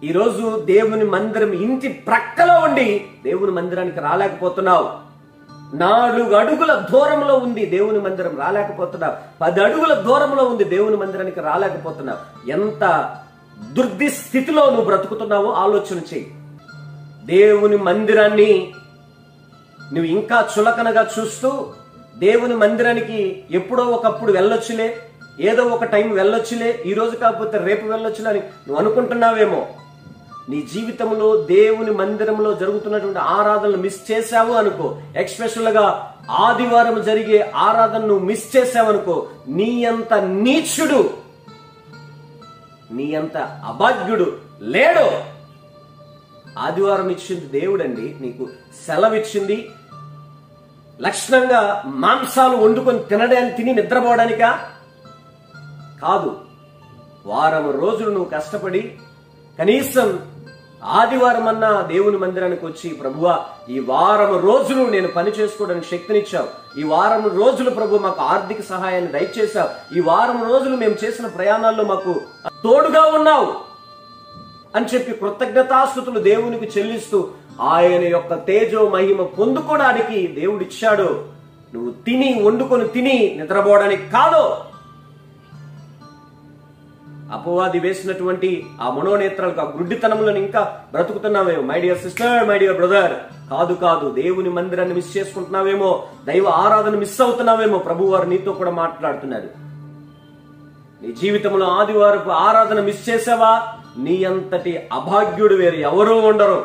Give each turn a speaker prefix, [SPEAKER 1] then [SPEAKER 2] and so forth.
[SPEAKER 1] ఈరోజు దేవుని మందిరం ఇంటి ప్రక్కలో ఉండి దేవుని మందిరానికి రాలేకపోతున్నావు. 4 అడుగుల దూరంలో ఉంది దేవుని మందిరం, రాలేకపోతున్నావు. 10 అడుగుల దూరంలో ఉంది దేవుని మందిరానికి రాలేకపోతున్నావు. ఎంత దుర్దిస్థితిలో నువ్వు బ్రతుకుతున్నావో ఆలోచన చెయ్యి. దేవుని మందిరాన్ని నువ్వు ఇంకా చులకనగా చూస్తూ దేవుని మందిరానికి ఎప్పుడో ఒకప్పుడు వెళ్ళొచ్చులే, ఏదో ఒక టైం వెళ్ళొచ్చులే, ఈ రోజు కాకపోతే రేపు వెళ్ళొచ్చులే అని నువ్వు అనుకుంటున్నావేమో. నీ జీవితంలో దేవుని మందిరంలో జరుగుతున్నటువంటి ఆరాధనలు మిస్ చేశావు అనుకో, ఎక్స్పెషల్ గా ఆదివారం జరిగే ఆరాధన నువ్వు మిస్ చేశావనుకో, నీ అంత నీచుడు, నీ అంత అభాగ్యుడు లేడు. ఆదివారం ఇచ్చింది దేవుడండి, నీకు సెలవిచ్చింది లక్షణంగా మాంసాలు వండుకొని తిని నిద్రపోవడానికా కాదు. వారం రోజులు నువ్వు కష్టపడి కనీసం ఆదివారం అన్నా దేవుని మందిరానికి వచ్చి, ప్రభువా ఈ వారం రోజులు నేను పని చేసుకోవడానికి శక్తినిచ్చావు, ఈ వారం రోజులు ప్రభు మాకు ఆర్థిక సహాయాన్ని దయచేశావు, ఈ వారం రోజులు మేము చేసిన ప్రయాణాల్లో మాకు తోడుగా ఉన్నావు అని చెప్పి కృతజ్ఞతాస్తుతులు దేవునికి చెల్లిస్తూ ఆయన యొక్క తేజో మహిమ పొందుకోవడానికి దేవుడిచ్చాడు. నువ్వు వండుకొని తిని నిద్రపోవడానికి కాదు. అపవాది వేసినటువంటి ఆ మనోనేత్రాలకు, ఆ గుడ్డితనంలో ఇంకా బ్రతుకుతున్నావేమో. My dear sister, my dear brother, కాదు, దేవుని మందిరాన్ని మిస్ చేసుకుంటున్నావేమో, దైవ ఆరాధన మిస్ అవుతున్నావేమో. ప్రభు వారు నీతో కూడా మాట్లాడుతున్నారు. నీ జీవితంలో ఆదివారపు ఆరాధన మిస్ చేసావా, నీ అంతటి అభాగ్యుడు వేరు ఎవరూ ఉండరు.